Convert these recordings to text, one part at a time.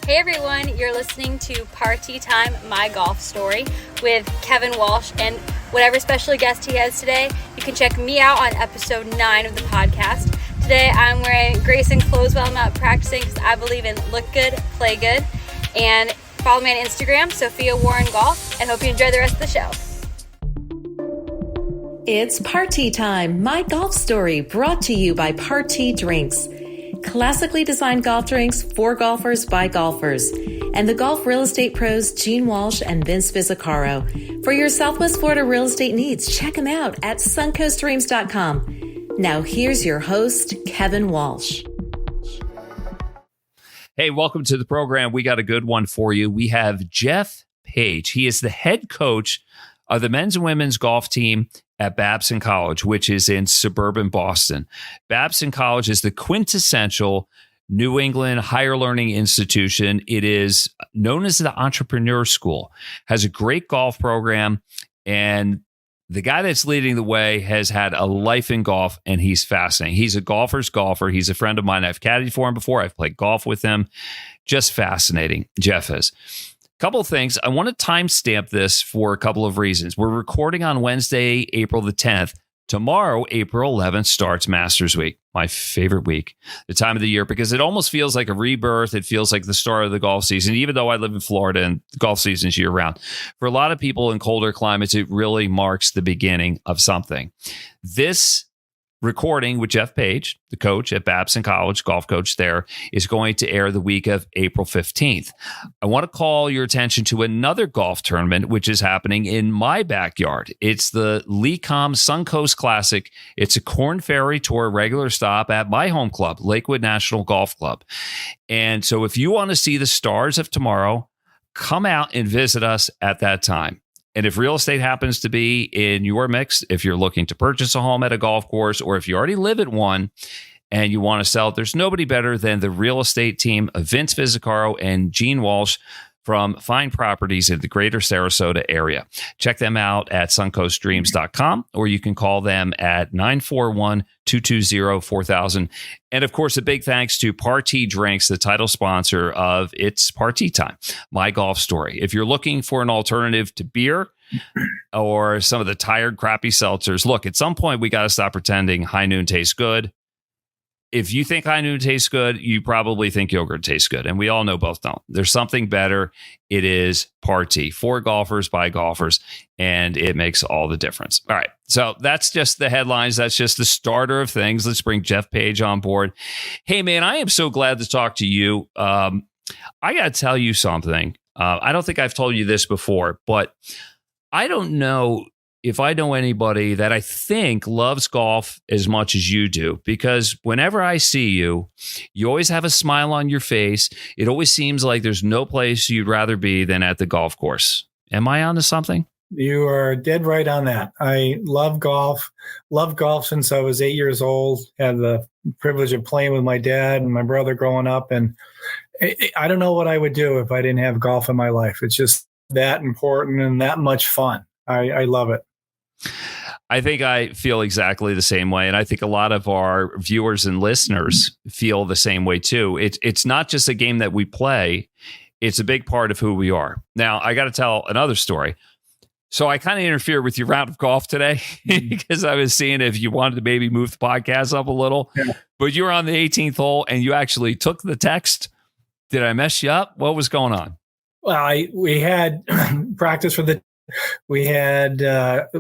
Hey everyone, you're listening to Partee Time, my golf story with Kevin Walsh and whatever special guest he has today. You can check me out on episode 9 of the podcast. Today I'm wearing Grayson clothes while I'm out practicing because I believe in look good, play good. And follow me on Instagram, Sophia Warren Golf, and hope you enjoy the rest of the show. It's Partee Time, my golf story, brought to you by Partee Drinks. Classically designed golf drinks for golfers by golfers. And the golf real estate pros Gene Walsh and Vince Visicaro. For your Southwest Florida real estate needs, check them out at suncoastdreams.com. Now here's your host, Kevin Walsh. Hey, welcome to the program. We got a good one for you. We have Jeff Page. He is the head coach of the men's and women's golf team at Babson College, which is in suburban Boston. Babson College is the quintessential New England higher learning institution. It is known as the entrepreneur school, has a great golf program, and the guy that's leading the way has had a life in golf, and he's fascinating. He's a golfer's golfer. He's a friend of mine. I've caddied for him before. I've played golf with him. Just fascinating, Jeff is. Couple of things. I want to timestamp this for a couple of reasons. We're recording on Wednesday, April the 10th. Tomorrow, April 11th, starts Masters Week, my favorite week, the time of the year, because it almost feels like a rebirth. It feels like the start of the golf season, even though I live in Florida and the golf season is year round. For a lot of people in colder climates, it really marks the beginning of something. This recording with Jeff Page, the coach at Babson College, golf coach there, is going to air the week of April 15th. I want to call your attention to another golf tournament, which is happening in my backyard. It's the Lecom Suncoast Classic. It's a Korn Ferry Tour regular stop at my home club, Lakewood National Golf Club. And so if you want to see the stars of tomorrow, come out and visit us at that time. And if real estate happens to be in your mix, if you're looking to purchase a home at a golf course, or if you already live at one and you want to sell it, there's nobody better than the real estate team of Vince Visicaro and Gene Walsh from Fine Properties in the greater Sarasota area. Check them out at suncoastdreams.com, or you can call them at 941-220-4000. And of course, a big thanks to Partee Drinks, the title sponsor of It's Partee Time, my golf story. If you're looking for an alternative to beer or some of the tired, crappy seltzers, look, at some point we got to stop pretending High Noon tastes good. If you think High Noon tastes good, you probably think yogurt tastes good. And we all know both don't. There's something better. It is Partee, for golfers by golfers, and it makes all the difference. All right. So that's just the headlines. That's just the starter of things. Let's bring Jeff Page on board. Hey, man, I am so glad to talk to you. I got to tell you something. I don't think I've told you this before, but I don't know if I know anybody that I think loves golf as much as you do, because whenever I see you, you always have a smile on your face. It always seems like there's no place you'd rather be than at the golf course. Am I onto something? You are dead right on that. I love golf. Loved golf since I was 8 years old. Had the privilege of playing with my dad and my brother growing up. And I don't know what I would do if I didn't have golf in my life. It's just that important and that much fun. I love it. I think I feel exactly the same way. And I think a lot of our viewers and listeners feel the same way too. It's not just a game that we play. It's a big part of who we are. Now, I got to tell another story. So I kind of interfered with your round of golf today because I was seeing if you wanted to maybe move the podcast up a little. Yeah. But you were on the 18th hole and you actually took the text. Did I mess you up? What was going on? Well, we had practice for we had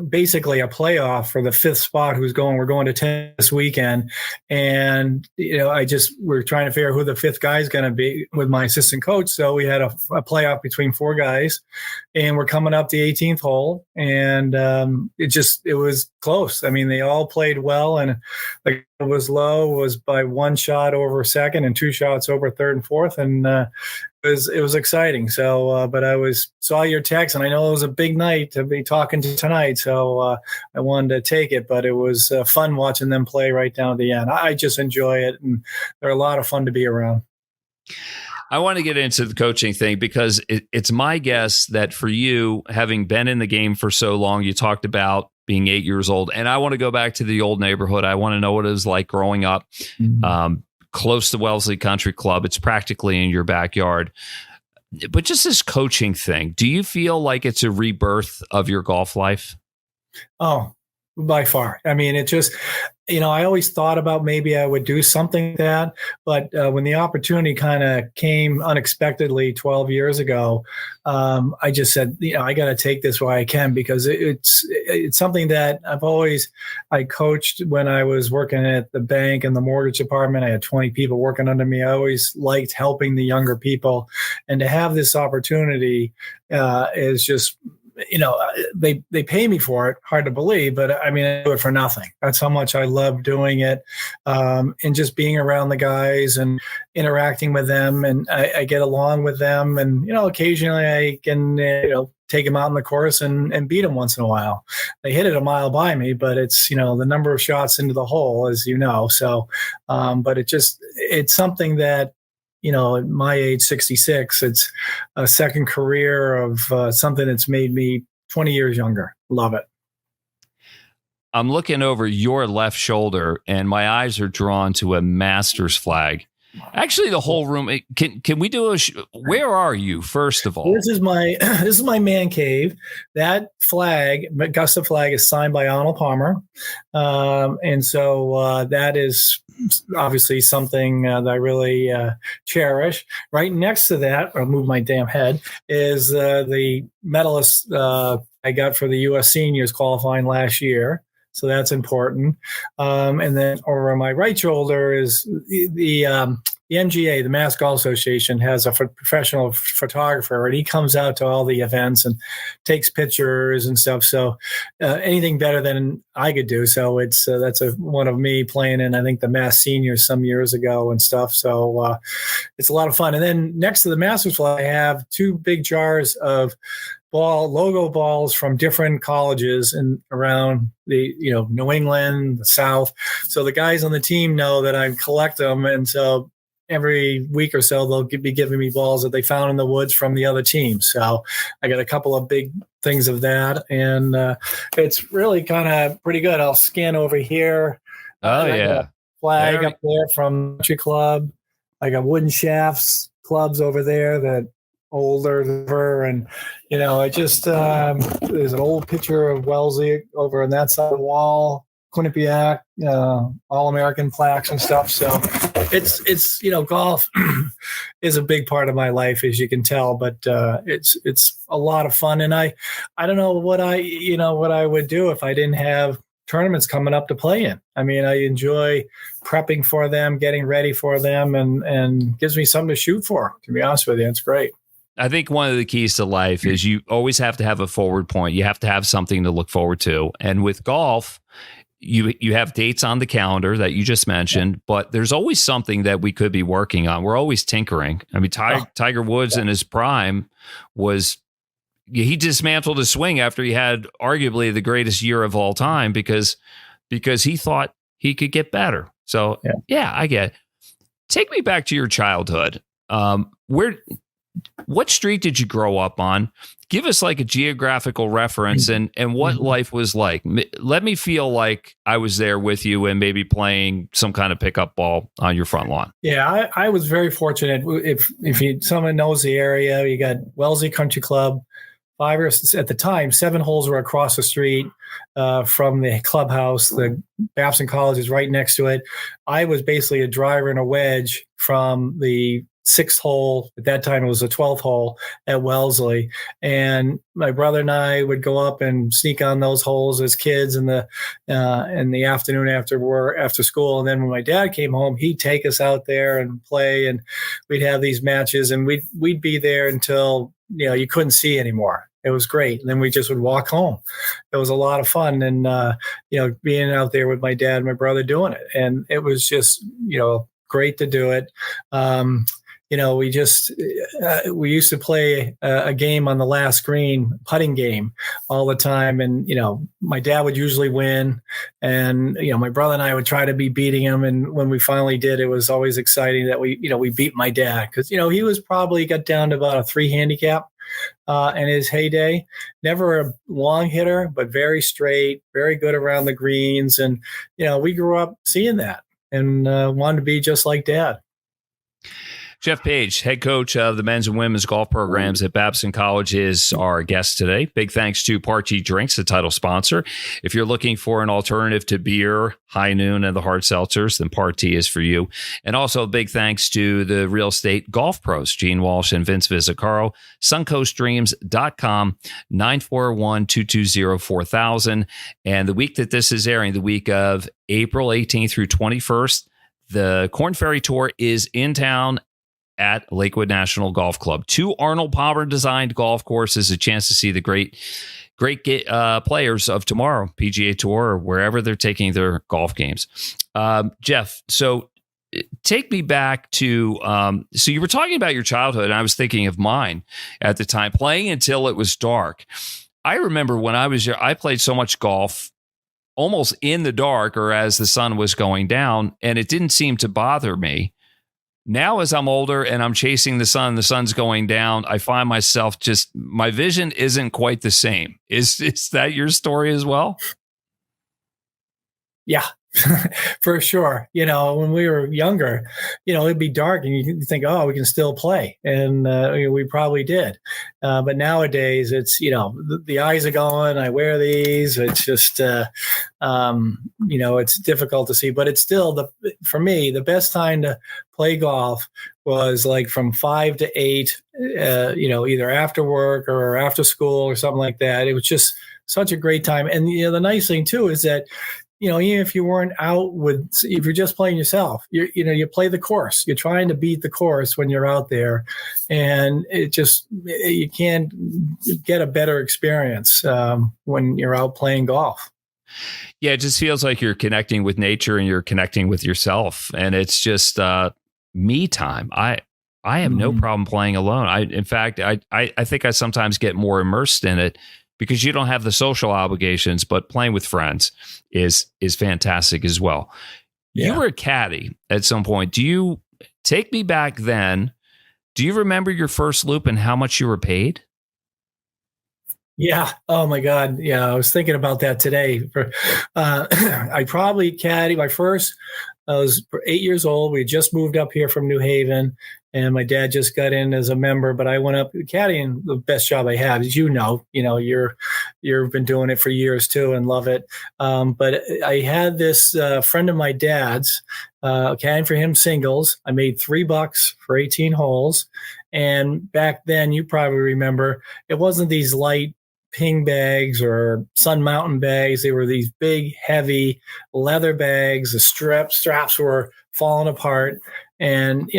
basically a playoff for the fifth spot. We're going to 10 this weekend. And, we're trying to figure out who the fifth guy is going to be with my assistant coach. So we had a playoff between four guys, and we're coming up the 18th hole. And it was close. I mean, they all played well, and it was low, was by one shot over second and two shots over third and fourth. And it was exciting. So, but I saw your text, and I know it was a big night to be talking to tonight. So I wanted to take it, but it was fun watching them play right down at the end. I just enjoy it, and they're a lot of fun to be around. I want to get into the coaching thing because it's my guess that for you, having been in the game for so long, you talked about being 8 years old, and I want to go back to the old neighborhood. I want to know what it was like growing up. Mm-hmm. close to Wellesley Country Club. It's practically in your backyard. But just this coaching thing, do you feel like it's a rebirth of your golf life? Oh, by far. I mean, it just, I always thought about maybe I would do something like that. But when the opportunity kind of came unexpectedly 12 years ago, I just said, I got to take this while I can, because it's something that I coached when I was working at the bank and the mortgage department. I had 20 people working under me. I always liked helping the younger people. And to have this opportunity is just, they pay me for it. Hard to believe, but I mean, I do it for nothing. That's how much I love doing it. And just being around the guys and interacting with them, and I get along with them. And, occasionally I can, take them out in the course and beat them once in a while. They hit it a mile by me, but it's, the number of shots into the hole, as you know. So, but it's something that, at my age, 66, it's a second career of something that's made me 20 years younger. Love it. I'm looking over your left shoulder, and my eyes are drawn to a Masters flag. Actually, the whole room. Can we do where are you, first of all? This is my man cave. That flag, Augusta flag, is signed by Arnold Palmer, and so that is obviously something that I really cherish. Right next to that, I'll move my damn head, is the medalist I got for the U.S. Seniors qualifying last year. So that's important. And then over on my right shoulder is the MGA, the Mass Golf Association, has a professional photographer, and he comes out to all the events and takes pictures and stuff. So anything better than I could do. So it's that's one of me playing in, I think, the Mass Seniors some years ago and stuff. So it's a lot of fun. And then next to the Masters flag, I have two big jars of logo balls from different colleges and around the New England, the South. So the guys on the team know that I collect them, and so every week or so they'll be giving me balls that they found in the woods from the other team. So I got a couple of big things of that, and it's really kind of pretty good. I'll scan over here. Oh yeah, flag up there from Country Club. I got wooden shafts clubs over there that older, and I just there's an old picture of Wellesley over on that side of the wall, Quinnipiac, All-American plaques and stuff. So it's golf is a big part of my life, as you can tell, but it's a lot of fun. And I don't know what I would do if I didn't have tournaments coming up to play in. I mean, I enjoy prepping for them, getting ready for them, and gives me something to shoot for, to be honest with you. It's great. I think one of the keys to life is you always have to have a forward point. You have to have something to look forward to. And with golf, you have dates on the calendar that you just mentioned, but there's always something that we could be working on. We're always tinkering. I mean, Tiger Woods in his prime he dismantled his swing after he had arguably the greatest year of all time because he thought he could get better. So yeah, I get it. Take me back to your childhood. What street did you grow up on? Give us like a geographical reference and what life was like. Let me feel like I was there with you and maybe playing some kind of pickup ball on your front lawn. Yeah, I was very fortunate. If someone knows the area, you got Wellesley Country Club. At the time, 7 holes were across the street from the clubhouse. The Babson College is right next to it. I was basically a driver and a wedge from the 6th hole. At that time, it was the 12th hole at Wellesley. And my brother and I would go up and sneak on those holes as kids in the afternoon after school. And then when my dad came home, he'd take us out there and play, and we'd have these matches, and we'd be there until you couldn't see anymore. It was great. And then we just would walk home. It was a lot of fun. And, being out there with my dad and my brother doing it. And it was just, great to do it. We used to play a game on the last green, putting game, all the time. And, my dad would usually win. And, my brother and I would try to be beating him. And when we finally did, it was always exciting that we beat my dad. Because, he was probably got down to about a 3 handicap in his heyday. Never a long hitter, but very straight, very good around the greens. And, we grew up seeing that. and wanted to be just like Dad. Jeff Page, head coach of the men's and women's golf programs at Babson College, is our guest today. Big thanks to Partee Drinks, the title sponsor. If you're looking for an alternative to beer, High Noon, and the hard seltzers, then Partee is for you. And also big thanks to the real estate golf pros, Gene Walsh and Vince Vizzacaro, suncoastdreams.com, 941-220-4000. And the week that this is airing, the week of April 18th through 21st, the Korn Ferry Tour is in town at Lakewood National Golf Club. 2 Arnold Palmer designed golf courses, a chance to see the great players of tomorrow, PGA Tour, or wherever they're taking their golf games. Jeff, so take me back to, so you were talking about your childhood, and I was thinking of mine at the time, playing until it was dark. I remember when I was I played so much golf almost in the dark or as the sun was going down, and it didn't seem to bother me. Now, as I'm older and I'm chasing the sun's going down, I find myself my vision isn't quite the same. Is that your story as well? Yeah, for sure. When we were younger, it'd be dark and you think, oh, we can still play. And we probably did. But nowadays it's, the eyes are going, I wear these. It's just, it's difficult to see, but it's still for me, the best time to play golf was like from 5 to 8, either after work or after school or something like that. It was just such a great time. And, the nice thing too is that, even if you weren't out if you're just playing yourself, you play the course. You're trying to beat the course when you're out there, and you can't get a better experience when you're out playing golf. Yeah, it just feels like you're connecting with nature and you're connecting with yourself, and it's just me time. I have no problem playing alone. In fact, I think I sometimes get more immersed in it, because you don't have the social obligations, but playing with friends is fantastic as well. Yeah. You were a caddy at some point. Do you take me back then? Do you remember your first loop and how much you were paid? Yeah. Oh my God. Yeah. I was thinking about that today. I probably caddied I was 8 years old. We just moved up here from New Haven, and my dad just got in as a member, but I went up caddying. The best job I have, as you've been doing it for years too and love it. But I had this friend of my dad's caddying for him singles. I made $3 for 18 holes. And back then, you probably remember, it wasn't these light ping bags or Sun Mountain bags. They were these big, heavy leather bags. The straps were falling apart, and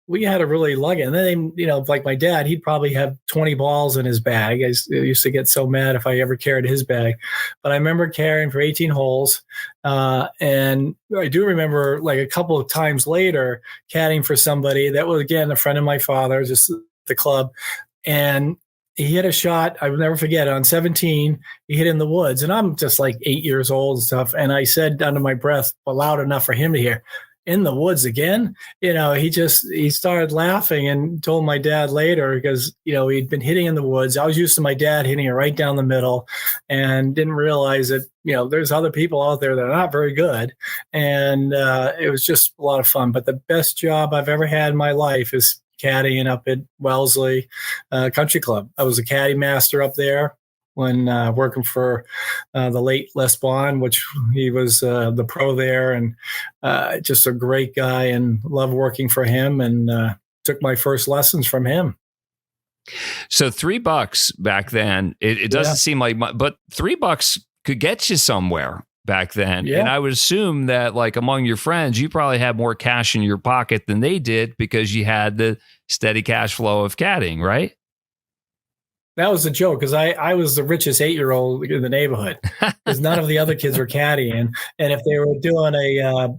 we had to really lug it. And then like my dad, he'd probably have 20 balls in his bag. I used to get so mad if I ever carried his bag, but I remember carrying for 18 holes. And I do remember like a couple of times later caddying for somebody that was, again, a friend of my father, just at the club, and he hit a shot. I will never forget it. On 17, he hit in the woods, and I'm just like 8 years old and stuff. And I said under my breath, but loud enough for him to hear, "In the woods again?" He started laughing and told my dad later, because, he'd been hitting in the woods. I was used to my dad hitting it right down the middle, and didn't realize that, there's other people out there that are not very good. And it was just a lot of fun. But the best job I've ever had in my life is caddying up at Wellesley Country Club. I was a caddy master up there when working for the late Les Bond, which he was the pro there, and just a great guy, and loved working for him, and took my first lessons from him. So $3 back then, it doesn't seem like much, but $3 could get you somewhere back then. Yeah. And I would assume that, like, among your friends, you probably had more cash in your pocket than they did, because you had the steady cash flow of caddying, right? That was a joke, because I was the richest 8-year-old in the neighborhood, because none of the other kids were caddying. And if they were doing a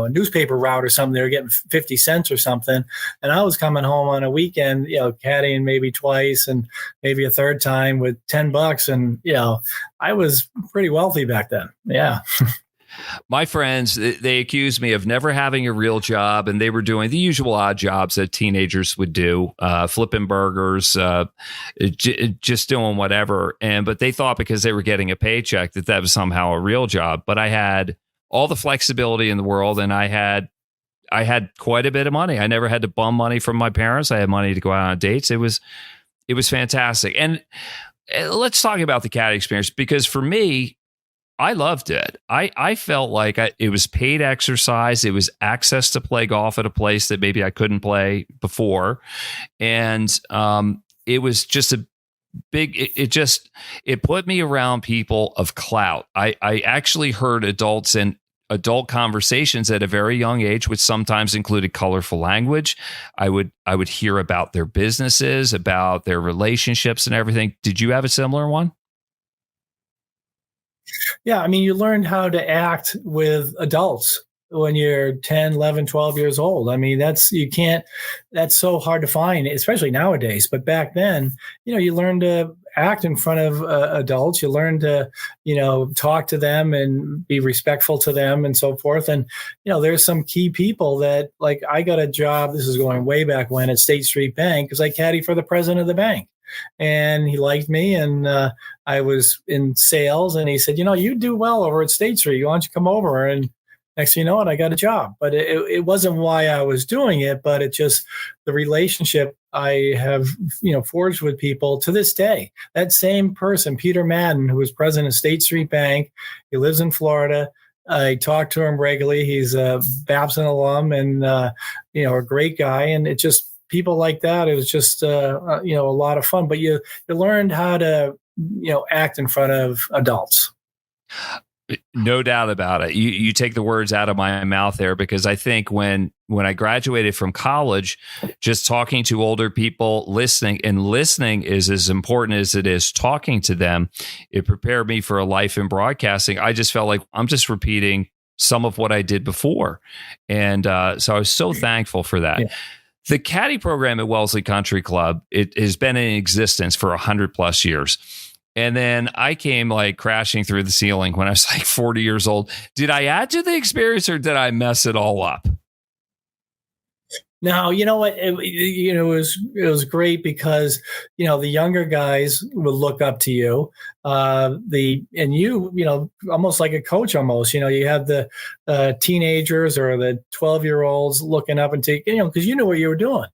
newspaper route or something, they were getting 50 cents or something. And I was coming home on a weekend, caddying maybe twice and maybe a third time with $10. And, I was pretty wealthy back then. Yeah. My friends, they accused me of never having a real job, and they were doing the usual odd jobs that teenagers would do, flipping burgers, just doing whatever. But they thought because they were getting a paycheck that was somehow a real job. But I had all the flexibility in the world, and I had quite a bit of money. I never had to bum money from my parents. I had money to go out on dates. It was fantastic. And let's talk about the caddy experience, because for me, I loved it. I felt like it was paid exercise. It was access to play golf at a place that maybe I couldn't play before. And it was just a big, it put me around people of clout. I actually heard adult conversations at a very young age, which sometimes included colorful language. I would hear about their businesses, about their relationships and everything. Did you have a similar one? Yeah, I mean, you learned how to act with adults when you're 10, 11, 12 years old. I mean, that's so hard to find, especially nowadays. But back then, you learn to act in front of adults. You learn to, talk to them and be respectful to them and so forth. And, there's some key people that, like, I got a job, this is going way back when, at State Street Bank, because I caddied for the president of the bank. And he liked me, and I was in sales, and he said, you do well over at State Street. Why don't you come over? And next thing you know, I got a job. But it wasn't why I was doing it, but it just, the relationship I have, forged with people to this day. That same person, Peter Madden, who was president of State Street Bank, he lives in Florida. I talk to him regularly. He's a Babson alum and, a great guy. And it just, people like that, it was just, a lot of fun. But you learned how to, act in front of adults. No doubt about it. You take the words out of my mouth there, because I think when I graduated from college, just talking to older people, listening is as important as it is talking to them. It prepared me for a life in broadcasting. I just felt like I'm just repeating some of what I did before. And so I was so thankful for that. Yeah. The caddy program at Wellesley Country Club, it has been in existence for 100 plus years. And then I came like crashing through the ceiling when I was like 40 years old. Did I add to the experience, or did I mess it all up? No, you know what? It was great because, the younger guys would look up to you. Almost like a coach almost, you have the teenagers or the 12-year-olds looking up and because you knew what you were doing,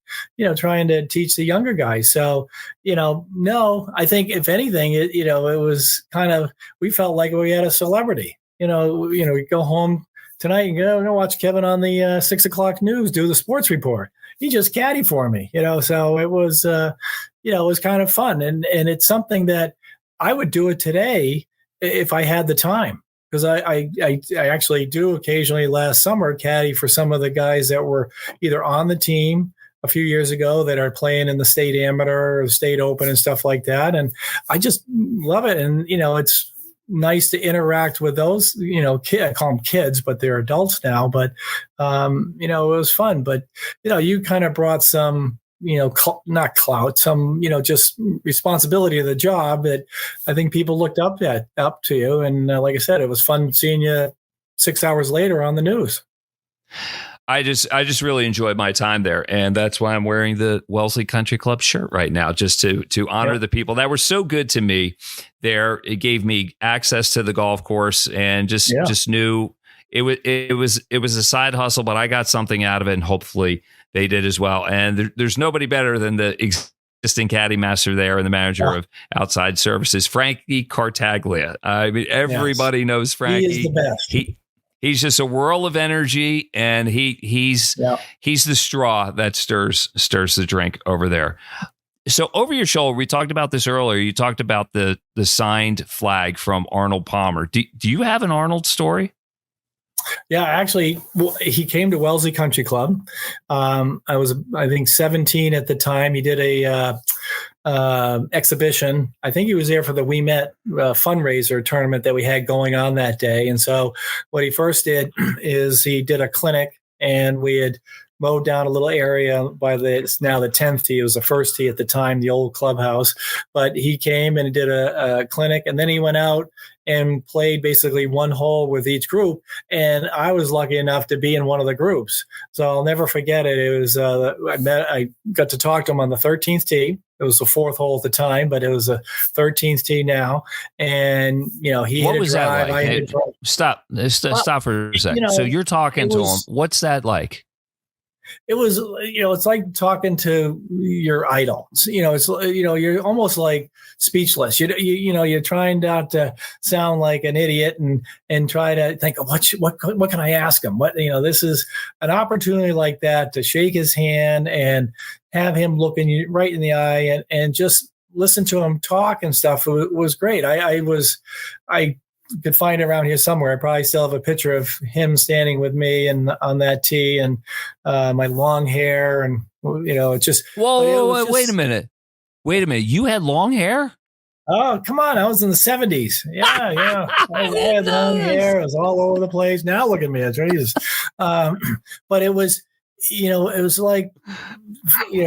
trying to teach the younger guys. So, no, I think if anything, it was kind of, we felt like we had a celebrity, we go home tonight and go watch Kevin on the 6:00 news do the sports report. He just caddied for me, So it was, it was kind of fun, and it's something that I would do it today if I had the time, because I actually do occasionally last summer caddy for some of the guys that were either on the team a few years ago that are playing in the state amateur or the state open and stuff like that, and I just love it, and it's nice to interact with those, I call them kids, but they're adults now. But, it was fun. But, you kind of brought some, not clout, some, just responsibility of the job that I think people looked up to you. And like I said, it was fun seeing you 6 hours later on the news. I just really enjoyed my time there, and that's why I'm wearing the Wellesley Country Club shirt right now, just to honor the people that were so good to me there. It gave me access to the golf course, and just knew it was a side hustle, but I got something out of it, and hopefully they did as well. And there's nobody better than the existing caddy master there and the manager of outside services, Frankie Cartaglia. I mean, everybody knows Frankie. He is the best. He's just a whirl of energy, and he's the straw that stirs the drink over there. So over your shoulder, we talked about this earlier. You talked about the signed flag from Arnold Palmer. Do you have an Arnold story? Yeah, actually, he came to Wellesley Country Club. I was, I think, 17 at the time. He did a exhibition. I think he was there for the We Met fundraiser tournament that we had going on that day. And so what he first did is he did a clinic, and we had mowed down a little area by it's now the 10th tee. It was the first tee at the time, the old clubhouse. But he came and did a clinic, and then he went out and played basically one hole with each group. And I was lucky enough to be in one of the groups. So I'll never forget it. It was, I got to talk to him on the 13th tee. It was the fourth hole at the time, but it was a 13th tee now. And, he what hit was a drive. that like? I hit a drive. Stop for a second. So you're talking to him. What's that like? It was, it's like talking to your idol. It's, you're almost like speechless. You're trying not to sound like an idiot and try to think, what can I ask him? This is an opportunity like that to shake his hand and have him looking you right in the eye and just listen to him talk and stuff. It was great. I could find it around here somewhere. I probably still have a picture of him standing with me and on that tee and my long hair and it's just. Whoa, wait a minute. You had long hair? Oh, come on. I was in the 70s. Yeah. I had long hair. It was all over the place. Now look at me. It's Jesus. But it was, it was like,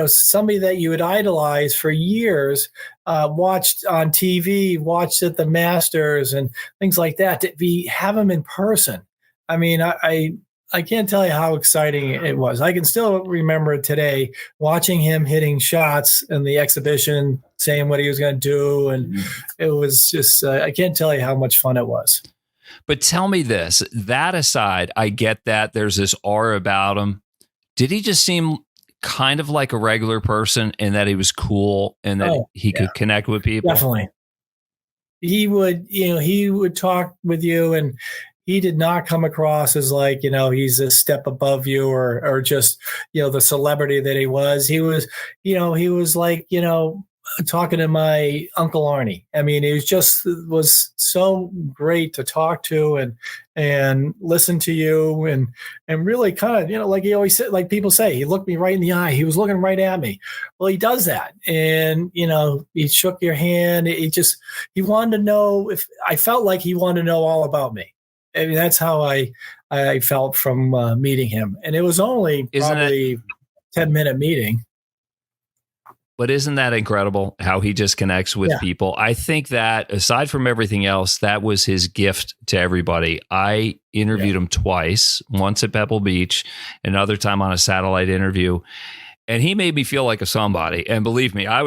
somebody that you would idolize for years, watched on TV, watched at the Masters and things like that, have him in person. I mean, I can't tell you how exciting it was. I can still remember it today, watching him hitting shots in the exhibition, saying what he was going to do. And it was just, I can't tell you how much fun it was. But tell me this, that aside, I get that there's this aura about him. Did he just seem kind of like a regular person in that he was cool and that he could connect with people? Definitely. He would talk with you, and he did not come across as like, he's a step above you or just, the celebrity that he was. He was, he was like, talking to my Uncle Arnie. I mean, it was so great to talk to and listen to you and really kind of, like he always said, like people say, he looked me right in the eye. He was looking right at me. Well, he does that. And, he shook your hand. He wanted to know I felt like he wanted to know all about me. I mean, that's how I felt from meeting him. And it was only probably a 10-minute meeting. But isn't that incredible how he just connects with people? I think that aside from everything else, that was his gift to everybody. I interviewed him twice, once at Pebble Beach, another time on a satellite interview. And he made me feel like a somebody. And believe me, I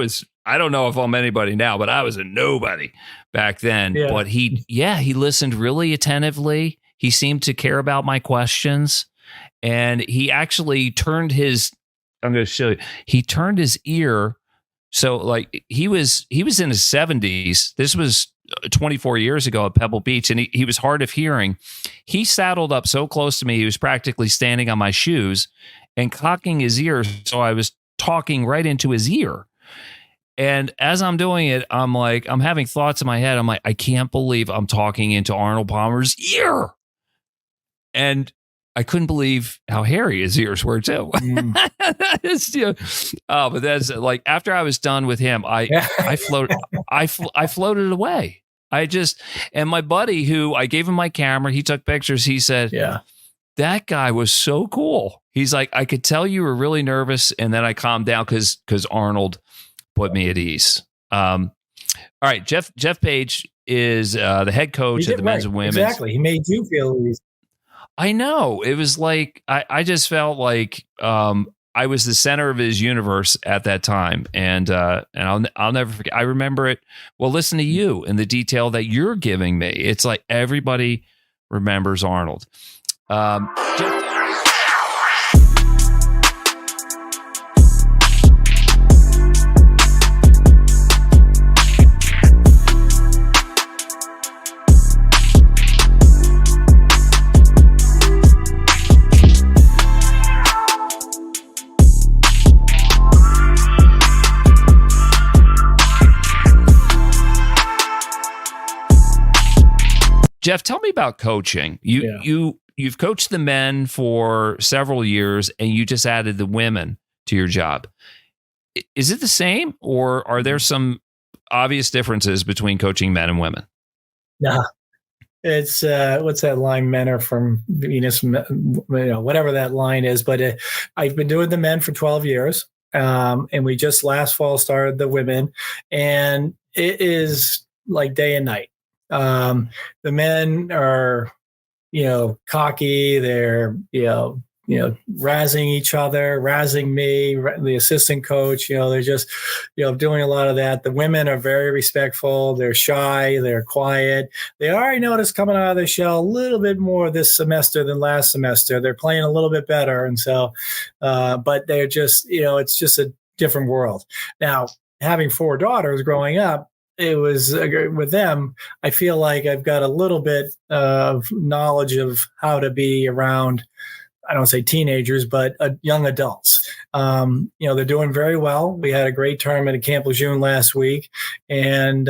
don't know if I'm anybody now, but I was a nobody back then. Yeah. But he listened really attentively. He seemed to care about my questions. And he actually turned I'm going to show you. He turned his ear. So like he was in his 70s. This was 24 years ago at Pebble Beach, and he was hard of hearing. He saddled up so close to me, he was practically standing on my shoes and cocking his ear. So I was talking right into his ear. And as I'm doing it, I'm having thoughts in my head. I'm like, I can't believe I'm talking into Arnold Palmer's ear. And I couldn't believe how hairy his ears were too. But that's like after I was done with him, I floated away. And my buddy who I gave him my camera, he took pictures. He said, that guy was so cool. He's like, I could tell you were really nervous. And then I calmed down because Arnold put me at ease. All right. Jeff Page is the head coach of the men's and women's. Exactly. He made you feel at ease. I know. It was like, I just felt like I was the center of his universe at that time. And I'll never forget. I remember it. Well, listen to you and the detail that you're giving me. It's like everybody remembers Arnold. Jeff, tell me about coaching. You've coached the men for several years, and you just added the women to your job. Is it the same, or are there some obvious differences between coaching men and women? Yeah, It's what's that line? Men are from Venus, whatever that line is. But I've been doing the men for 12 years, and we just last fall started the women, and it is like day and night. The men are, cocky. They're, razzing each other, razzing me, the assistant coach. They're just, doing a lot of that. The women are very respectful. They're shy. They're quiet. They already noticed coming out of their shell a little bit more this semester than last semester. They're playing a little bit better. And so, but they're just, it's just a different world. Now, having 4 daughters growing up, it was with them, I feel like I've got a little bit of knowledge of how to be around, I don't say teenagers, but young adults. They're doing very well. We had a great tournament at Camp Lejeune last week, and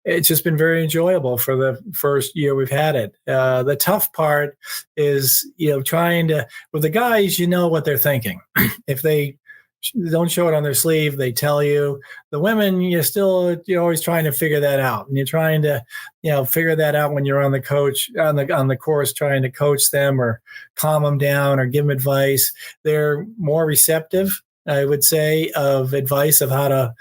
it's just been very enjoyable for the first year we've had it. The tough part is, trying to, with the guys, what they're thinking. If they don't show it on their sleeve, they tell you. The women, you're always trying to figure that out, and you're trying to figure that out when you're on the course trying to coach them or calm them down or give them advice. They're more receptive, I would say, of advice of how to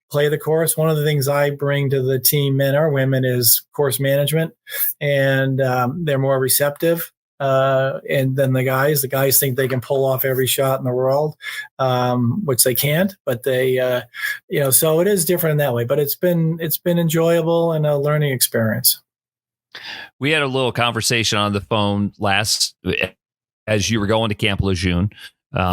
play the course. One of the things I bring to the team, men or women, is course management, and they're more receptive. And then the guys think they can pull off every shot in the world, which they can't, but they, so it is different in that way, but it's been enjoyable and a learning experience. We had a little conversation on the phone as you were going to Camp Lejeune,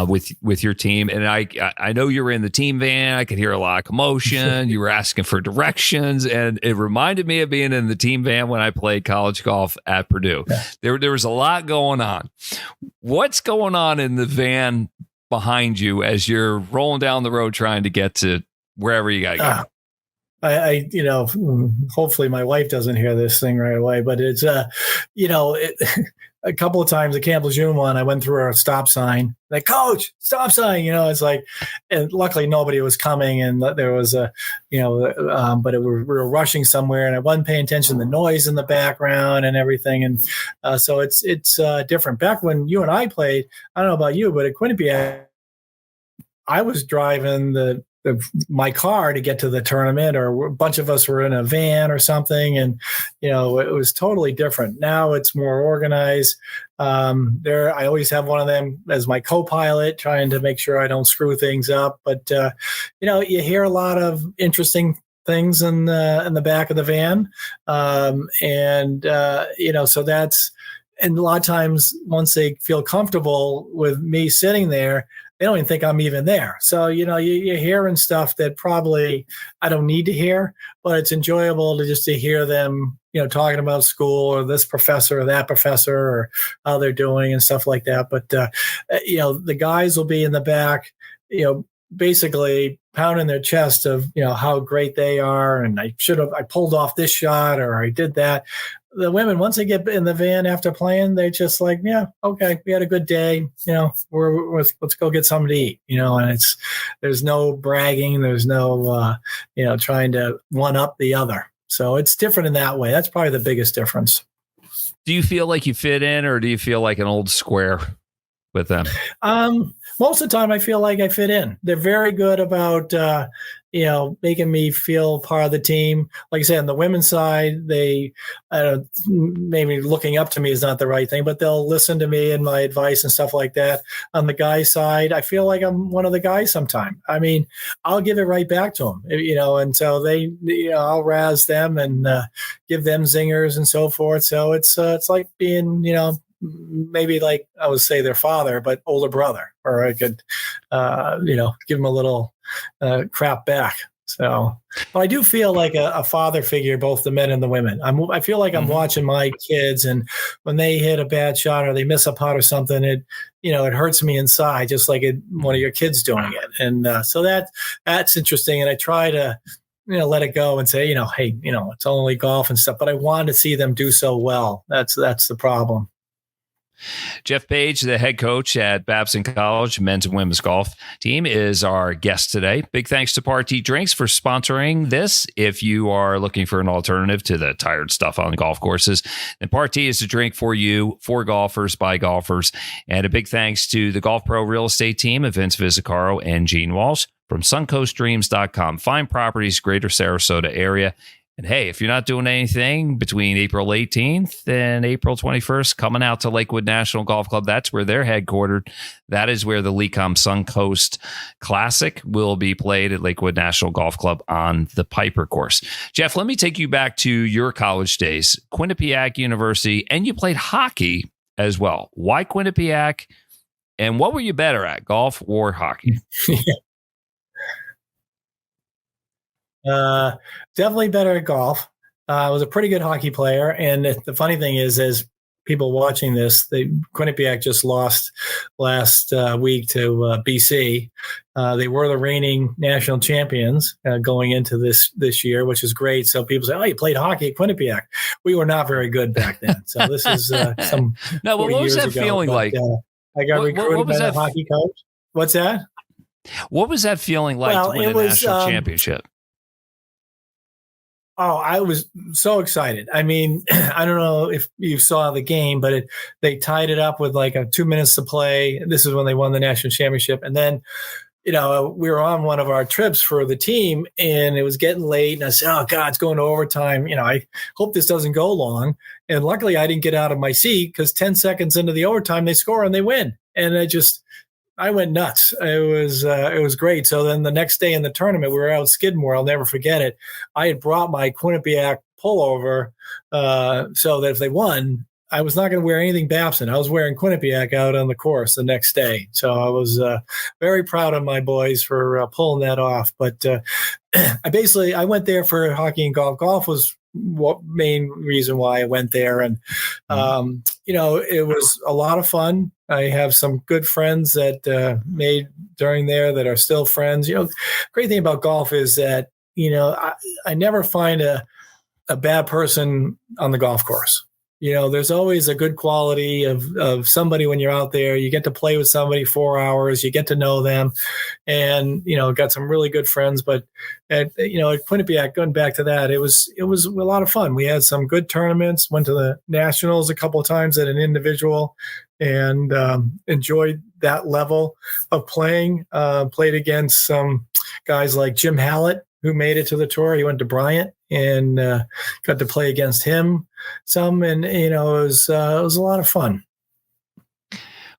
with your team. And I know you were in the team van. I could hear a lot of commotion. You were asking for directions, and it reminded me of being in the team van when I played college golf at Purdue. Yeah. There was a lot going on. What's going on in the van behind you as you're rolling down the road trying to get to wherever you got to go? Hopefully my wife doesn't hear this thing right away, but it's, a couple of times at Camp Lejeune one, I went through a stop sign, like, coach, stop sign, it's like, and luckily nobody was coming, and there was but we were rushing somewhere, and I wasn't paying attention to the noise in the background and everything. And so it's different. Back when you and I played, I don't know about you, but at Quinnipiac, I was driving my car to get to the tournament, or a bunch of us were in a van or something. And, it was totally different. Now it's more organized. I always have one of them as my co-pilot, trying to make sure I don't screw things up. But, you hear a lot of interesting things in the back of the van. So that's, and a lot of times once they feel comfortable with me sitting there, they don't even think I'm even there. So, you're hearing stuff that probably I don't need to hear, but it's enjoyable to hear them, talking about school or this professor or that professor or how they're doing and stuff like that. But, the guys will be in the back, basically pounding their chest of, how great they are. And I pulled off this shot, or I did that. The women, once they get in the van after playing, they just like, yeah, okay, we had a good day. Let's go get something to eat, and there's no bragging. There's no, trying to one up the other. So it's different in that way. That's probably the biggest difference. Do you feel like you fit in, or do you feel like an old square with them? Most of the time I feel like I fit in. They're very good about, making me feel part of the team. Like I said, on the women's side, they, maybe looking up to me is not the right thing, but they'll listen to me and my advice and stuff like that. On the guys' side, I feel like I'm one of the guys sometime. I mean, I'll give it right back to them, and so they, I'll razz them and give them zingers and so forth. So it's like being, maybe like I would say their father, but older brother, or I could, give them a little crap back. So, but I do feel like a father figure, both the men and the women. I feel like I'm watching my kids, and when they hit a bad shot or they miss a putt or something, it hurts me inside, just like one of your kids doing it. And so that's interesting. And I try to, let it go and say, hey, it's only golf and stuff, but I want to see them do so well. That's the problem. Jeff Page, the head coach at Babson College men's and women's golf team, is our guest today. Big thanks to Partee Drinks for sponsoring this. If you are looking for an alternative to the tired stuff on golf courses, then Partee is a drink for you, for golfers, by golfers. And a big thanks to the Golf Pro real estate team of Vince Visicaro and Gene Walsh from suncoastdreams.com. Fine properties, greater Sarasota area. And hey, if you're not doing anything between April 18th and April 21st, coming out to Lakewood National Golf Club, that's where they're headquartered. That is where the Lecom Suncoast Classic will be played at Lakewood National Golf Club on the Piper course. Jeff, let me take you back to your college days, Quinnipiac University, and you played hockey as well. Why Quinnipiac? And what were you better at, golf or hockey? Definitely better at golf. I was a pretty good hockey player. And the funny thing is people watching this, Quinnipiac just lost last week to BC. They were the reigning national champions going into this year, which is great. So people say, "Oh, you played hockey at Quinnipiac." We were not very good back then. So this is some. No, but what was that feeling like? I got recruited by the hockey coach. What's that? What was that feeling like to win a national championship? Oh, I was so excited. I mean, I don't know if you saw the game, but they tied it up with like 2 minutes to play. This is when they won the national championship. And then, we were on one of our trips for the team and it was getting late. And I said, "Oh God, it's going to overtime. I hope this doesn't go long." And luckily I didn't get out of my seat because 10 seconds into the overtime, they score and they win. And I went nuts. It was great. So then the next day in the tournament, we were out at Skidmore. I'll never forget it. I had brought my Quinnipiac pullover so that if they won, I was not going to wear anything Babson. I was wearing Quinnipiac out on the course the next day. So I was very proud of my boys for pulling that off. But I went there for hockey and golf. Golf was what main reason why I went there. And, it was a lot of fun. I have some good friends that made during there that are still friends. Great thing about golf is that, I never find a bad person on the golf course. There's always a good quality of somebody when you're out there. You get to play with somebody 4 hours, you get to know them, and got some really good friends. But at Quinnipiac, going back to that, it was a lot of fun. We had some good tournaments, went to the nationals a couple of times at an individual, and enjoyed that level of playing. Played against some guys like Jim Hallett, who made it to the tour. He went to Bryant and got to play against him some. And, it was a lot of fun.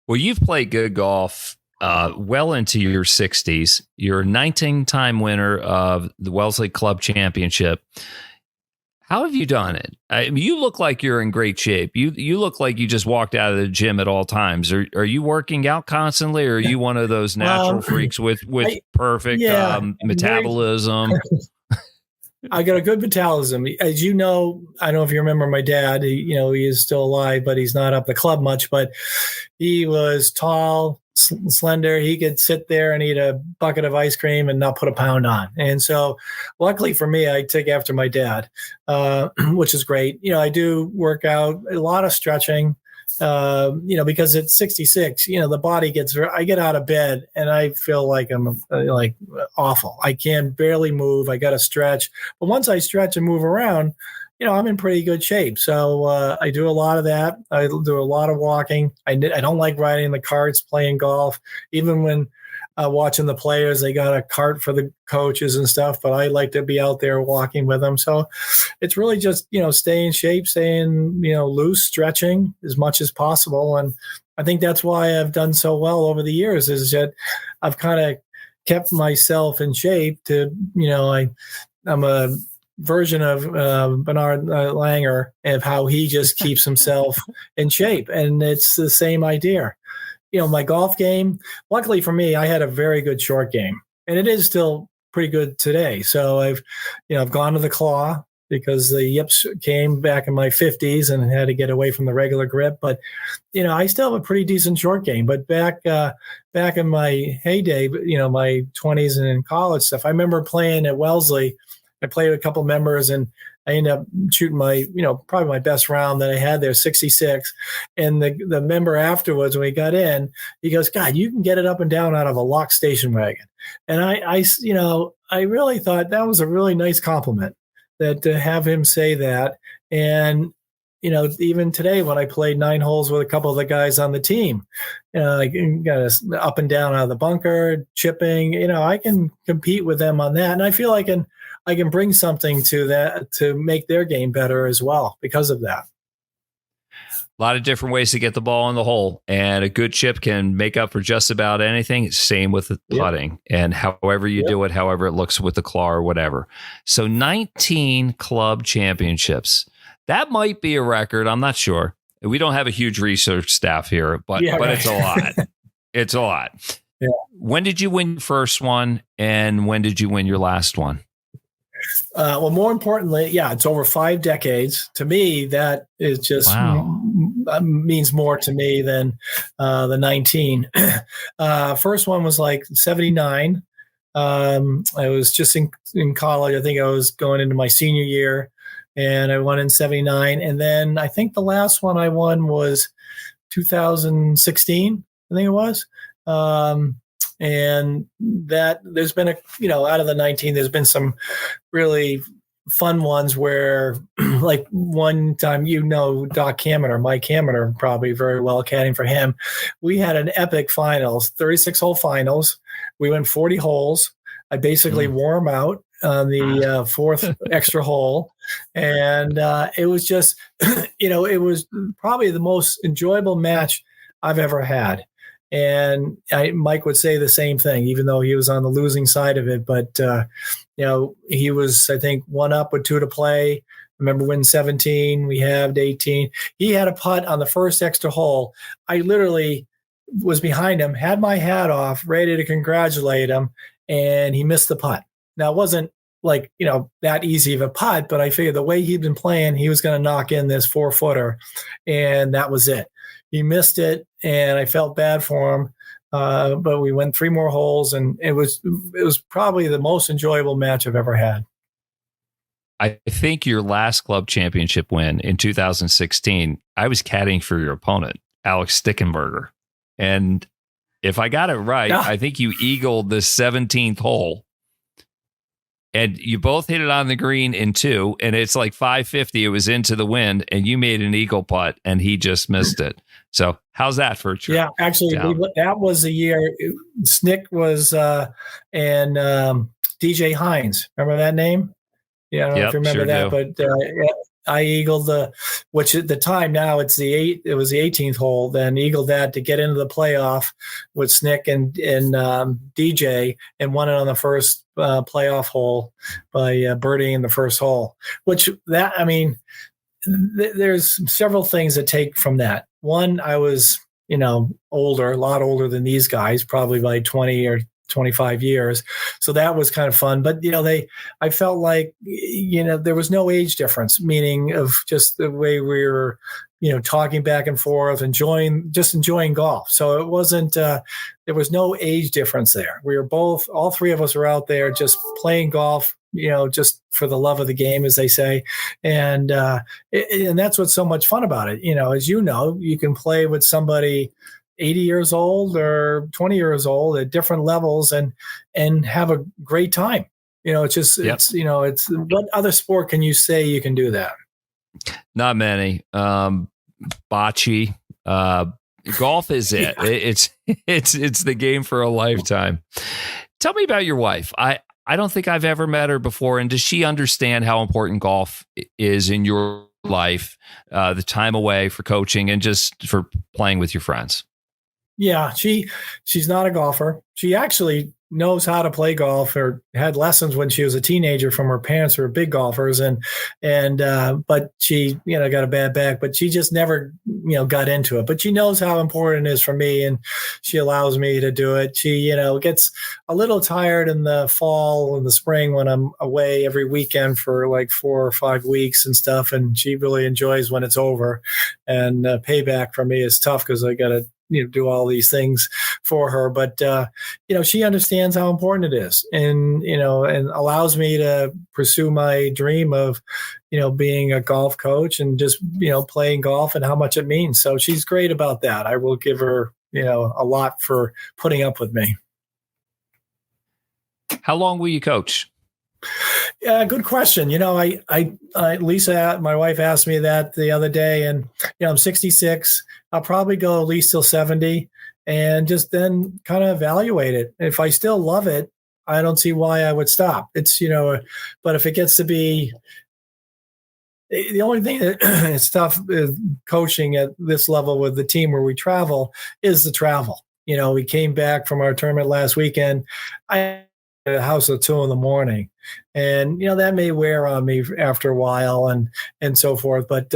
Well, you've played good golf well into your 60s. You're a 19-time winner of the Wellesley Club Championship. How have you done it? You look like you're in great shape. You look like you just walked out of the gym at all times. Are you working out constantly, or are you one of those natural freaks with perfect metabolism? I got a good metabolism. As you know, I don't know if you remember my dad. He is still alive, but he's not up the club much. But he was tall, slender. He could sit there and eat a bucket of ice cream and not put a pound on. And so luckily for me, I take after my dad, which is great. I do work out, a lot of stretching, because at 66, the body I get out of bed and I feel like I'm like awful. I can barely move. I got to stretch. But once I stretch and move around, I'm in pretty good shape. So I do a lot of that. I do a lot of walking. I don't like riding in the carts, playing golf. Even when watching the players, they got a cart for the coaches and stuff, but I like to be out there walking with them. So it's really just, stay in shape, staying, loose, stretching as much as possible. And I think that's why I've done so well over the years, is that I've kind of kept myself in shape to, I'm a version of Bernard Langer of how he just keeps himself in shape. And it's the same idea. My golf game, luckily for me, I had a very good short game, and it is still pretty good today. So I've gone to the claw because the yips came back in my 50s and had to get away from the regular grip. But, I still have a pretty decent short game. But back in my heyday, my 20s and in college stuff, I remember playing at Wellesley I played with a couple members, and I ended up shooting my, probably my best round that I had there, 66. And the member afterwards, when we got in, he goes, God, you can get it up and down out of a locked station wagon. And I really thought that was a really nice compliment, that to have him say that. And, even today when I played 9 holes with a couple of the guys on the team, like got up and down out of the bunker, chipping, I can compete with them on that. And I feel like I can bring something to that to make their game better as well because of that. A lot of different ways to get the ball in the hole, and a good chip can make up for just about anything. Same with the putting, and however you do it, however it looks with the claw or whatever. So 19 club championships. That might be a record. I'm not sure. We don't have a huge research staff here, but it's a lot. It's a lot. Yeah. When did you win your first one, and when did you win your last one? Well, more importantly, it's over 5 decades. To me, that is just means more to me than the 19. First one was like 79. I was just in college. I think I was going into my senior year, and I won in 79. And then I think the last one I won was 2016, I think it was. And that there's been out of the 19, there's been some really fun ones where, like one time, Doc Kaminer, Mike Kaminer, probably very well, caddying for him. We had an epic finals, 36-hole finals. We went 40 holes. I basically wore him out on the fourth extra hole. And it was just, it was probably the most enjoyable match I've ever had. And Mike would say the same thing, even though he was on the losing side of it. But, he was, I think, 1 up with 2 to play. I remember winning 17. We had 18. He had a putt on the first extra hole. I literally was behind him, had my hat off, ready to congratulate him, and he missed the putt. Now, it wasn't like, that easy of a putt, but I figured the way he'd been playing, he was going to knock in this 4-footer, and that was it. He missed it, and I felt bad for him. But we went 3 more holes, and it was probably the most enjoyable match I've ever had. I think your last club championship win in 2016, I was caddying for your opponent, Alex Stickenberger. And if I got it right, I think you eagled the 17th hole. And you both hit it on the green in 2, and it's like 550. It was into the wind, and you made an eagle putt, and he just missed it. So how's that for a trip? Yeah, actually, that was the year Snick was and DJ Hines. Remember that name? Yeah, I don't know if you remember that, but I eagled which at the time now it was the 18th hole. Then eagled that to get into the playoff with Snick and DJ, and won it on the first playoff hole by birdieing the first hole. There's several things that take from that. One, I was older, a lot older than these guys, probably by 20 or 25 years. So that was kind of fun. But, I felt like, there was no age difference, meaning of just the way we were, talking back and forth, enjoying golf. So it wasn't, there was no age difference there. We were all 3 of us were out there just playing golf, just for the love of the game, as they say. And that's what's so much fun about it. As you can play with somebody 80 years old or 20 years old at different levels and have a great time. It's just, it's what other sport can you say you can do that? Not many. Bocce. Golf is it. It's the game for a lifetime. Tell me about your wife. I don't think I've ever met her before. And does she understand how important golf is in your life, the time away for coaching and just for playing with your friends? Yeah, she's not a golfer. She actually knows how to play golf, or had lessons when she was a teenager from her parents who were big golfers, but she got a bad back, but she just never got into it. But she knows how important it is for me, and she allows me to do it. She gets a little tired in the fall and the spring when I'm away every weekend for like 4 or 5 weeks and stuff, and she really enjoys when it's over. And payback for me is tough because I got to do all these things for her. But, she understands how important it is, and allows me to pursue my dream of, being a golf coach and just, playing golf and how much it means. So she's great about that. I will give her, a lot for putting up with me. How long will you coach? Yeah, good question. Lisa, my wife, asked me that the other day, and I'm 66. I'll probably go at least till 70, and just then kind of evaluate it. If I still love it, I don't see why I would stop. It's but if it gets to be, the only thing that is tough coaching at this level with the team where we travel is the travel. We came back from our tournament last weekend. I the house at 2 a.m, and that may wear on me after a while and so forth. But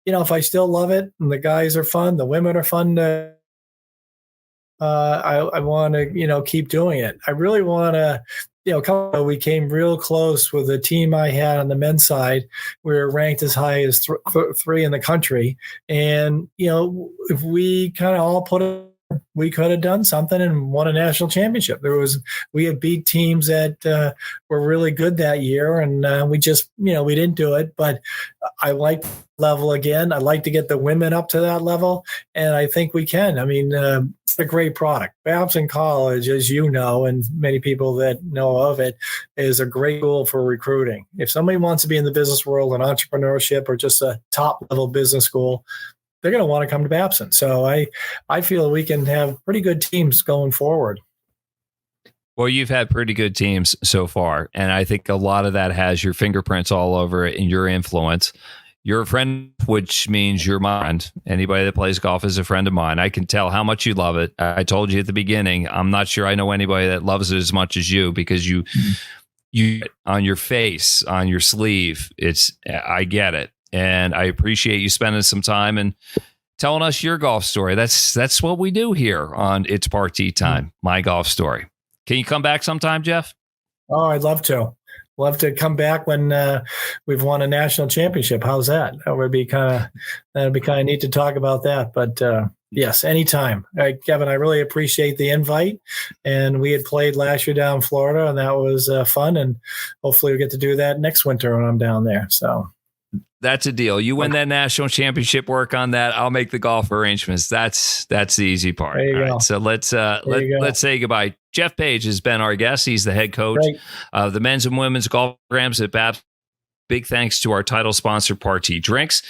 if I still love it and the guys are fun, the women are fun, I want to keep doing it. I really want to. We came real close with the team I had on the men's side. We were ranked as high as 3 in the country, and if we kind of all put it, we could have done something and won a national championship. We had beat teams that were really good that year, and we just, we didn't do it. But I like level again. I'd like to get the women up to that level, and I think we can. I mean, it's a great product. Babson College, as you know, and many people that know of it, is a great tool for recruiting. If somebody wants to be in the business world and entrepreneurship, or just a top level business school, they're going to want to come to Babson. So I feel we can have pretty good teams going forward. Well, you've had pretty good teams so far, and I think a lot of that has your fingerprints all over it and your influence. You're a friend, which means you're mine. Anybody that plays golf is a friend of mine. I can tell how much you love it. I told you at the beginning, I'm not sure I know anybody that loves it as much as you, because you on your face, on your sleeve, I get it. And I appreciate you spending some time and telling us your golf story. That's what we do here on It's Partee Time, my golf story. Can you come back sometime, Jeff? Oh, I'd love to. Love to come back when we've won a national championship. How's that? That'd be kind of neat to talk about that. But yes, anytime. Kevin, I really appreciate the invite. And we had played last year down in Florida, and that was fun. And hopefully we get to do that next winter when I'm down there. So. That's a deal. You win that national championship, work on that. I'll make the golf arrangements. That's the easy part. There you go. Right, so let's say goodbye. Jeff Page has been our guest. He's the head coach of the men's and women's golf programs at Babson. Big thanks to our title sponsor, Partee Drinks.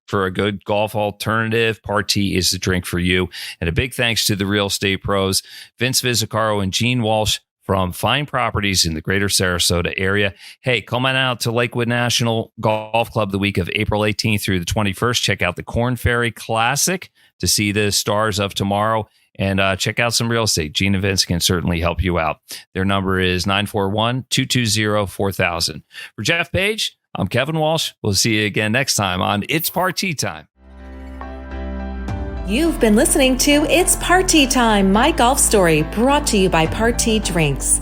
For a good golf alternative, Partee is the drink for you. And a big thanks to the real estate pros, Vince Vizzacaro and Gene Walsh, from Fine Properties in the greater Sarasota area. Hey, come on out to Lakewood National Golf Club the week of April 18th through the 21st. Check out the Korn Ferry Classic to see the stars of tomorrow, and check out some real estate. Gene and Vince can certainly help you out. Their number is 941-220-4000. For Jeff Page, I'm Kevin Walsh. We'll see you again next time on It's Partee Time. You've been listening to It's Partee Time, my golf story, brought to you by Partee Drinks.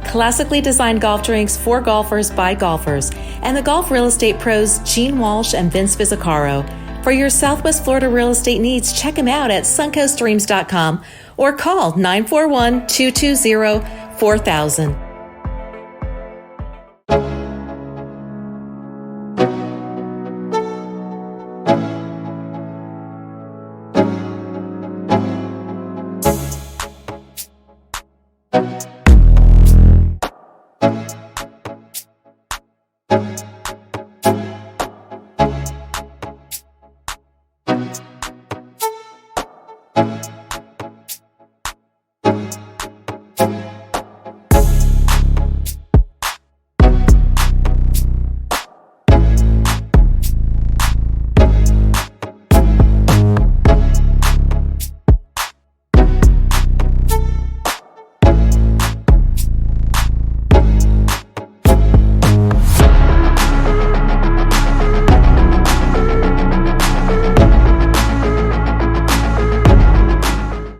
Classically designed golf drinks for golfers by golfers, and the golf real estate pros Gene Walsh and Vince Vizzacaro. For your Southwest Florida real estate needs, check them out at suncoastdreams.com or call 941-220-4000.